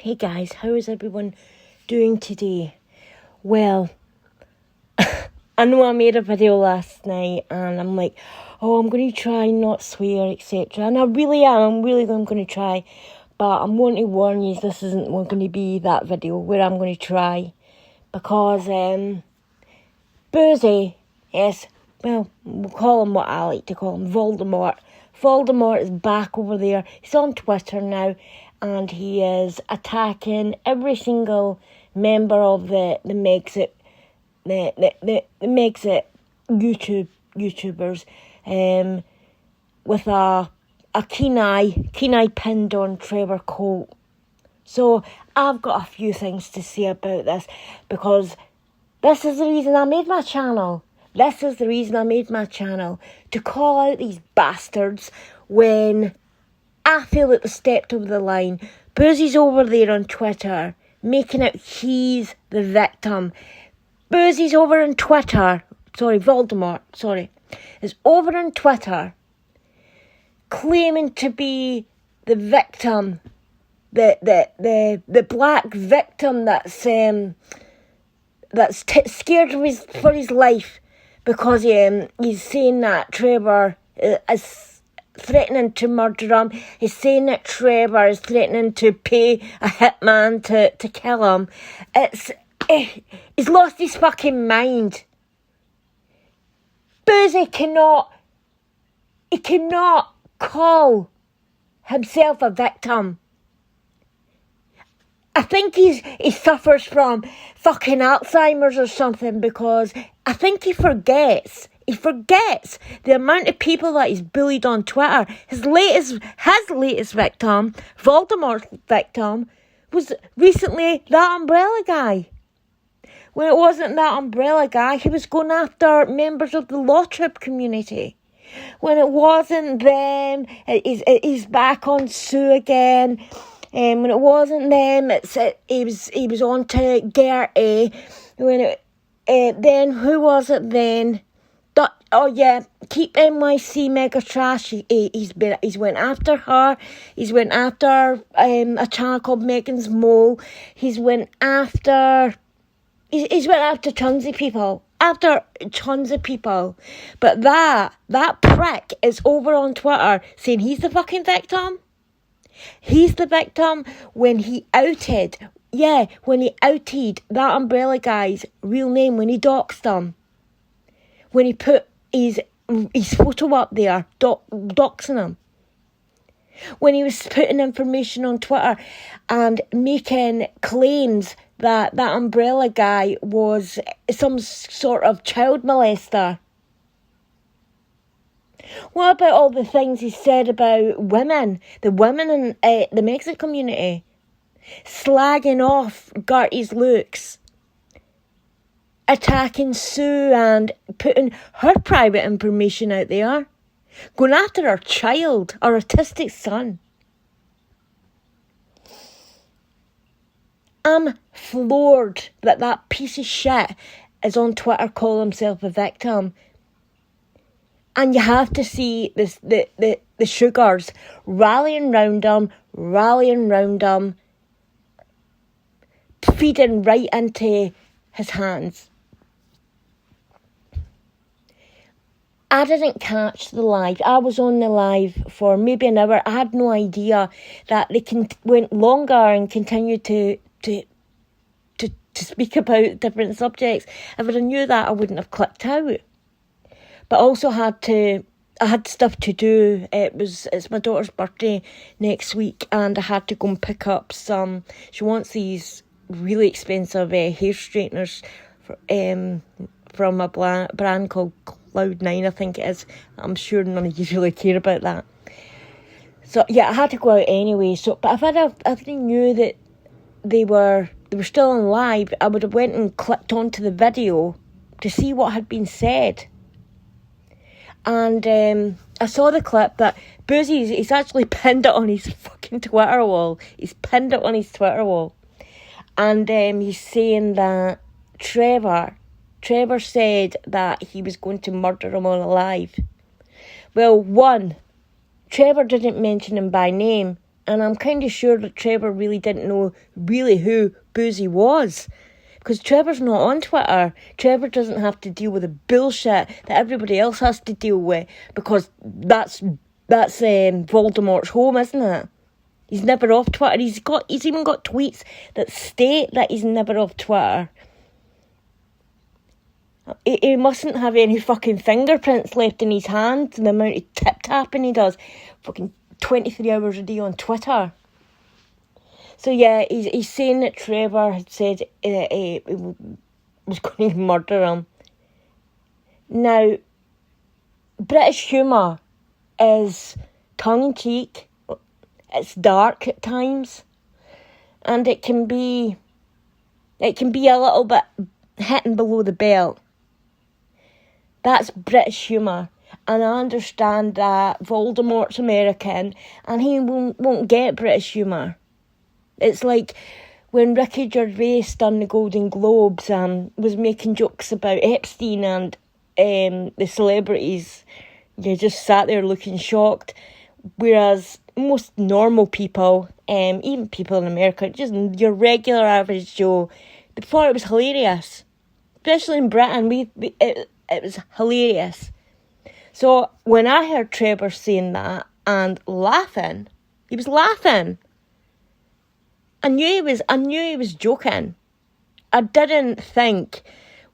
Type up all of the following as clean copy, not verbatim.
Hey guys, how is everyone doing today? Well, I know I made a video last night and I'm like, I'm going to try not swear, etc. And I really am, I'm really going to try. But I'm going to warn you, this isn't going to be that video where I'm going to try. Because Bouzy, yes, well, we'll call him what I like to call him, Voldemort. Voldemort is back over there. He's on Twitter now. And he is attacking every single member of the Megxit YouTubers with a keen eye pinned on Trevor Colt. So I've got a few things to say about this because this is the reason I made my channel. This is the reason I made my channel, to call out these bastards when I feel that they stepped over the line. Bouzy's over there on Twitter, making out he's the victim. Bouzy's over on Twitter, Voldemort is over on Twitter, claiming to be the victim, the black victim that's scared of for his life because he's saying that Trevor is threatening to murder him. He's saying that Trevor is threatening to pay a hitman to kill him. He's lost his fucking mind. Bouzy cannot call himself a victim. I think he suffers from fucking Alzheimer's or something, because I think he forgets the amount of people that he's bullied on Twitter. His latest victim, Voldemort's victim, was recently that umbrella guy. When it wasn't that umbrella guy, he was going after members of the law trip community. When it wasn't them, he's back on Sue again. When it wasn't them, he was on to Gertie. Then who was it then? Keep NYC mega trash. He's went after her. He's went after a channel called Megan's Mole. He's went after tons of people. But that prick is over on Twitter saying he's the fucking victim. He's the victim when he outed that umbrella guy's real name, when he doxed him. When he put his photo up there, doxing him. When he was putting information on Twitter and making claims that umbrella guy was some sort of child molester. What about all the things he said about the women in the Mexican community? Slagging off Gertie's looks. Attacking Sue and putting her private information out there. Going after her child, her autistic son. I'm floored that piece of shit is on Twitter calling himself a victim. And you have to see this the sugars rallying round him, feeding right into his hands. I didn't catch the live. I was on the live for maybe an hour. I had no idea that they went longer and continued to speak about different subjects. If I knew that, I wouldn't have clicked out. But also I had stuff to do. It's my daughter's birthday next week, and I had to go and pick up some. She wants these really expensive hair straighteners from a brand called Cloud9, I think it is. I'm sure none of you really care about that. So yeah, I had to go out anyway. So, but if I knew that they were still on live, I would have went and clicked onto the video to see what had been said. And I saw the clip that he's actually pinned it on his fucking Twitter wall. He's pinned it on his Twitter wall. And he's saying that Trevor said that he was going to murder him on live. Well, one, Trevor didn't mention him by name. And I'm kind of sure that Trevor really didn't know really who Bouzy was. Because Trevor's not on Twitter. Trevor doesn't have to deal with the bullshit that everybody else has to deal with. Because that's Voldemort's home, isn't it? He's never off Twitter. He's even got tweets that state that he's never off Twitter. He mustn't have any fucking fingerprints left in his hand. The amount of tip-tapping he does. Fucking 23 hours a day on Twitter. So yeah, he's saying that Trevor had said he was going to murder him. Now, British humour is tongue-in-cheek. It's dark at times. And it can be a little bit hitting below the belt. That's British humour. And I understand that Voldemort's American and he won't get British humour. It's like when Ricky Gervais done the Golden Globes was making jokes about Epstein and the celebrities. You just sat there looking shocked. Whereas most normal people, even people in America, just your regular average Joe, they thought it was hilarious. Especially in Britain, it was hilarious. So when I heard Trevor saying that and laughing, he was laughing. I knew he was joking. I didn't think,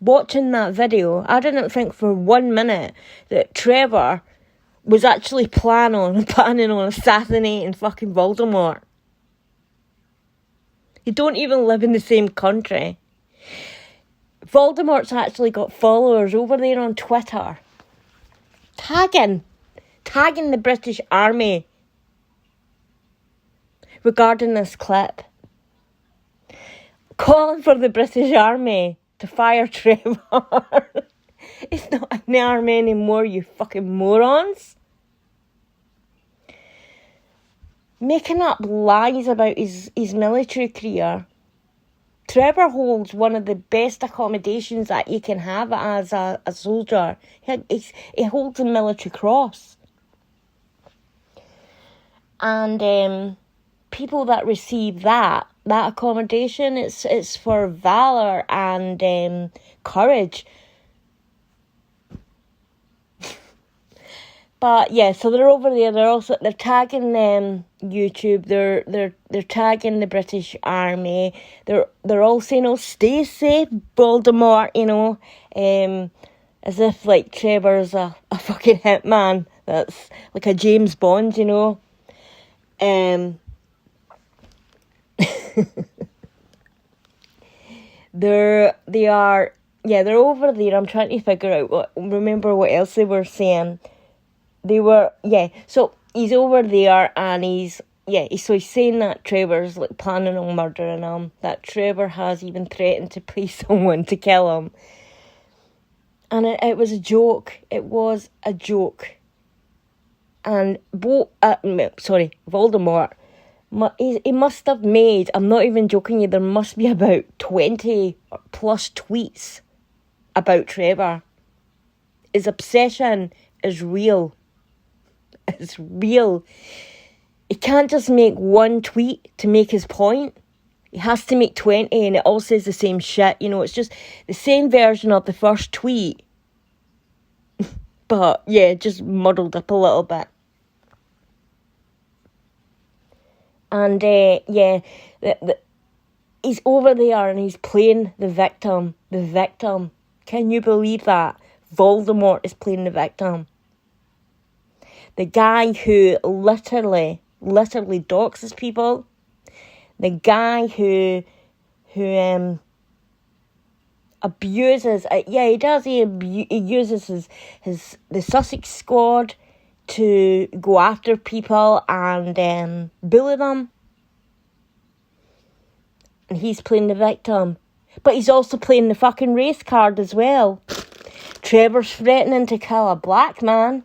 watching that video, I didn't think for 1 minute that Trevor was actually planning on assassinating fucking Voldemort. They don't even live in the same country. Voldemort's actually got followers over there on Twitter. Tagging the British Army regarding this clip. Calling for the British Army to fire Trevor. It's not an army anymore, you fucking morons. Making up lies about his military career. Trevor holds one of the best accommodations that you can have as a soldier. He holds a military cross. And people that receive that accommodation, it's for valour and courage. But yeah, so they're over there. They're tagging YouTube. They're tagging the British Army. They're all saying, "Oh, stay safe, Voldemort," as if like Trevor's a fucking hitman. That's like a James Bond, They're over there. I'm trying to figure out remember what else they were saying. So he's over there and he's saying that Trevor's like planning on murdering him, that Trevor has even threatened to pay someone to kill him. And it was a joke. It was a joke. And Voldemort, he must have made, I'm not even joking you, there must be about 20 plus tweets about Trevor. His obsession is real. It's real. He can't just make one tweet to make his point. He has to make 20 and it all says the same shit. It's just the same version of the first tweet. But, yeah, just muddled up a little bit. And, he's over there and he's playing the victim. The victim. Can you believe that? Voldemort is playing the victim. The guy who literally doxes people. The guy who abuses. He does. He uses the Sussex squad to go after people and bully them. And he's playing the victim. But he's also playing the fucking race card as well. Trevor's threatening to kill a black man.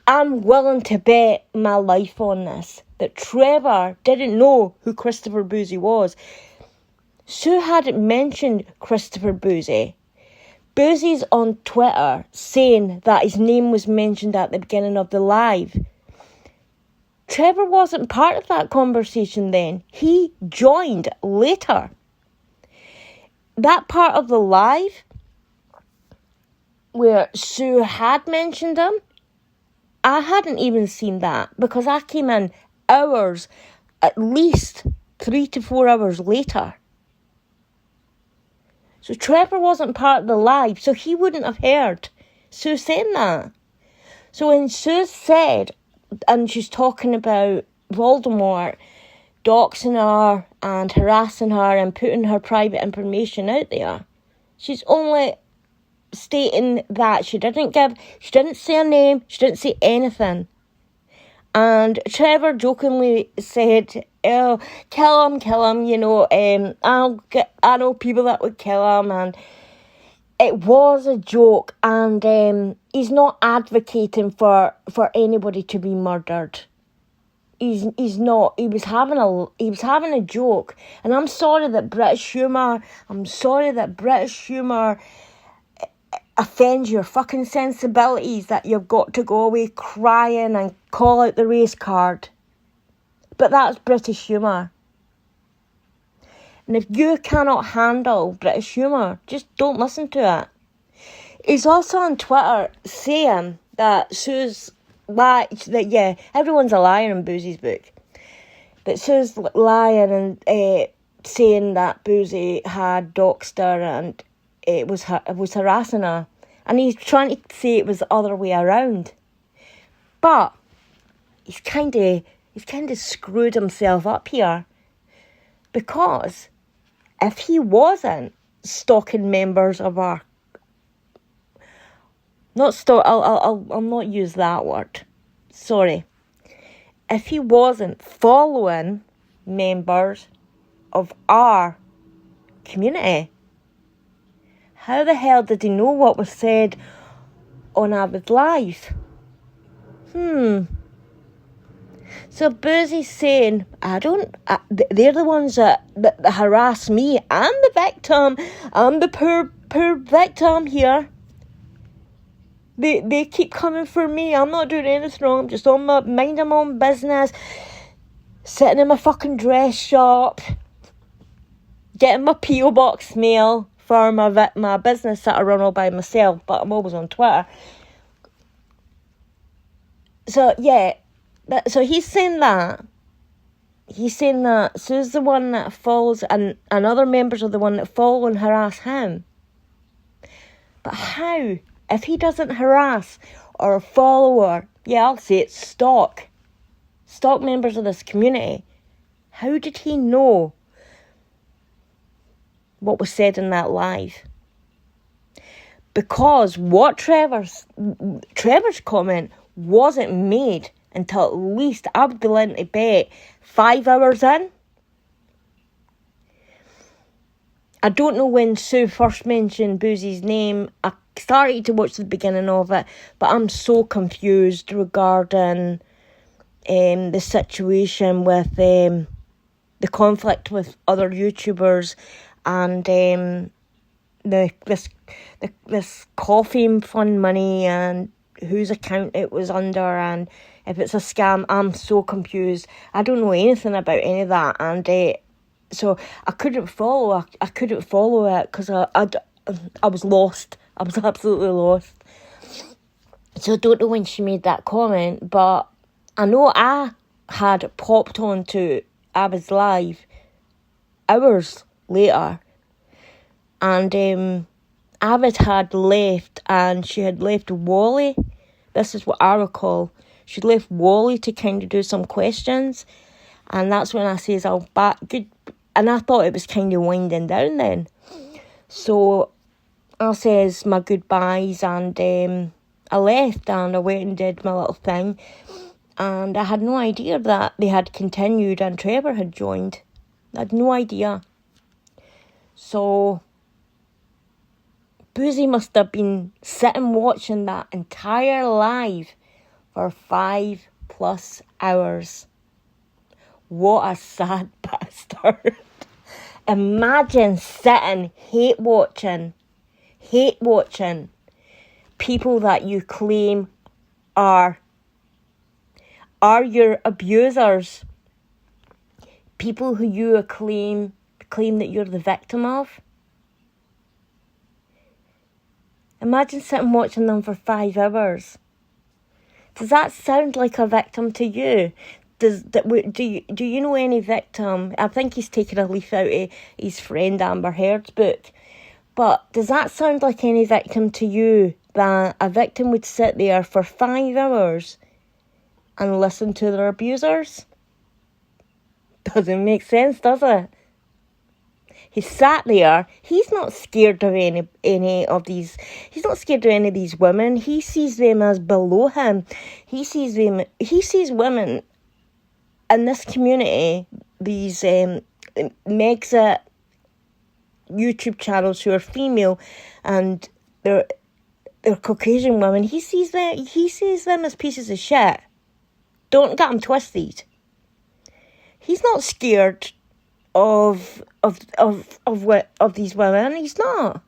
I'm willing to bet my life on this, that Trevor didn't know who Christopher Bouzy was. Sue hadn't mentioned Christopher Bouzy. Bouzy's on Twitter saying that his name was mentioned at the beginning of the live. Trevor wasn't part of that conversation then. He joined later. That part of the live where Sue had mentioned him, I hadn't even seen that because I came in hours, at least 3 to 4 hours later. So Trevor wasn't part of the live, so he wouldn't have heard Sue saying that. So when Sue said, and she's talking about Voldemort doxing her and harassing her and putting her private information out there, she's only stating that she didn't say her name, she didn't say anything. And Trevor jokingly said, "Oh, kill him, you know, I know people that would kill him," and it was a joke, and he's not advocating for anybody to be murdered. He's not. He was having a joke, and I'm sorry that British humour offends your fucking sensibilities, that you've got to go away crying and call out the race card. But that's British humour. And if you cannot handle British humour, just don't listen to it. He's also on Twitter saying that Sue's everyone's a liar in Bouzy's book. But Sue's lying and saying that Bouzy had doxed her and it was harassing her. And he's trying to say it was the other way around. But he's kind of screwed himself up here. Because if he wasn't stalking members of our... I'll not use that word. Sorry. If he wasn't following members of our community, how the hell did he know what was said on Avid Live? So Bouzy's saying, they're the ones that harass me. I'm the victim. I'm the poor victim here. They keep coming for me. I'm not doing anything wrong. I'm just minding my own business. Sitting in my fucking dress shop. Getting my P.O. box mail for my business that I run all by myself. But I'm always on Twitter. So, yeah. So he's saying that. He's saying that Sue's the one that follows and other members are the one that follow and harass him. But how? If he doesn't harass or follow or, I'll say it's stalk members of this community, how did he know what was said in that live? Because what Trevor's comment wasn't made until at least, I would be willing to bet, 5 hours in. I don't know when Sue first mentioned Bouzy's name. I started to watch the beginning of it, but I'm so confused regarding the situation with the conflict with other YouTubers and this coffee fund money and whose account it was under and if it's a scam. I'm so confused. I don't know anything about any of that, and so I couldn't follow it because I was lost. I was absolutely lost. So I don't know when she made that comment, but I know I had popped onto Abby's live hours later, and Avid had left, and she had left Wally. This is what I recall. She'd left Wally to kind of do some questions, and that's when I says I'll back good. And I thought it was kind of winding down then, so I says my goodbyes, and I left and I went and did my little thing, and I had no idea that they had continued and Trevor had joined. I had no idea. So Bouzy must have been sitting watching that entire live for 5+ hours. What a sad bastard. Imagine sitting hate watching people that you claim are Are your abusers people who you claim that you're the victim of? Imagine sitting watching them for 5 hours. Does that sound like a victim to you? Do you know any victim? I think he's taken a leaf out of his friend Amber Heard's book. But does that sound like any victim to you, that a victim would sit there for 5 hours and listen to their abusers? Doesn't make sense, does it? He sat there. He's not scared of any of these. He's not scared of any of these women. He sees them as below him. He sees women in this community, these mega YouTube channels who are female and they're Caucasian women. He sees them as pieces of shit. Don't get him twisted. He's not scared of these women. He's not.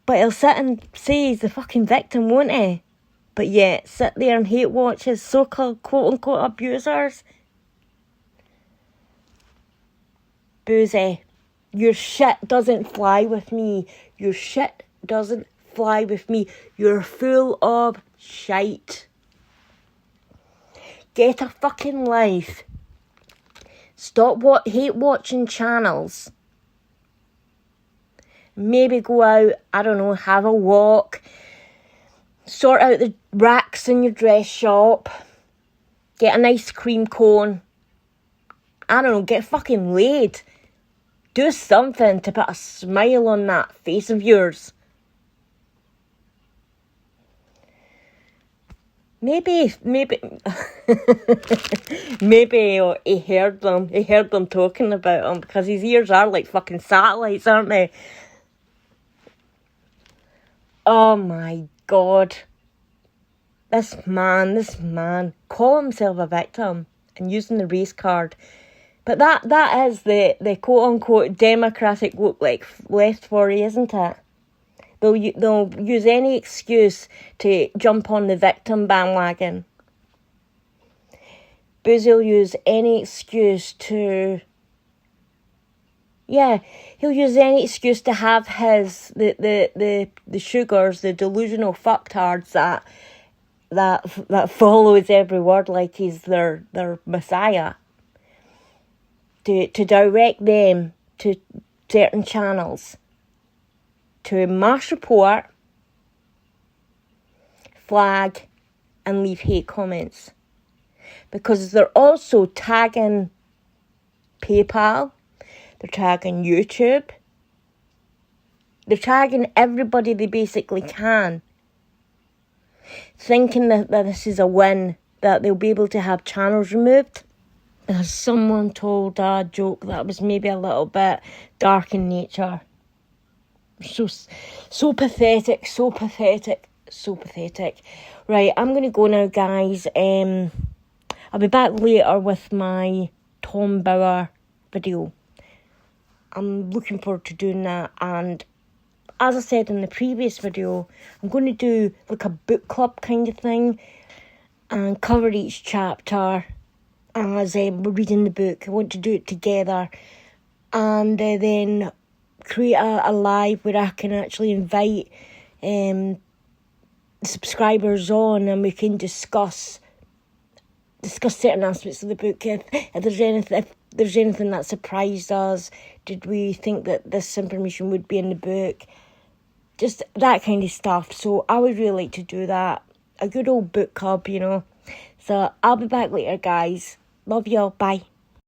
But he'll sit and say he's the fucking victim, won't he? But yet sit there and hate watch his so-called quote-unquote abusers. Bouzy, your shit doesn't fly with me. Your shit doesn't fly with me. You're full of shite. Get a fucking life. Stop hate watching channels. Maybe go out, I don't know, have a walk. Sort out the racks in your dress shop. Get an ice cream cone. I don't know, get fucking laid. Do something to put a smile on that face of yours. Maybe he heard them talking about him, because his ears are like fucking satellites, aren't they? Oh my God. This man, call himself a victim and using the race card. But that is the quote-unquote democratic vote, like left for you, isn't it? They'll use any excuse to jump on the victim bandwagon. Bouzy will use any excuse to... Yeah, he'll use any excuse to have the sugars, the delusional fucktards that follow his every word like he's their messiah. To direct them to certain channels. To mass report, flag, and leave hate comments. Because they're also tagging PayPal, they're tagging YouTube, they're tagging everybody they basically can, thinking that this is a win, that they'll be able to have channels removed. As someone told a joke that was maybe a little bit dark in nature. So pathetic, so pathetic, so pathetic. Right, I'm going to go now, guys. I'll be back later with my Tom Bauer video. I'm looking forward to doing that. And as I said in the previous video, I'm going to do like a book club kind of thing and cover each chapter as we're reading the book. I want to do it together and then create a live where I can actually invite subscribers on and we can discuss certain aspects of the book. If there's anything that surprised us, did we think that this information would be in the book? Just that kind of stuff. So I would really like to do that. A good old book club, you know. So I'll be back later, guys. Love y'all. Bye.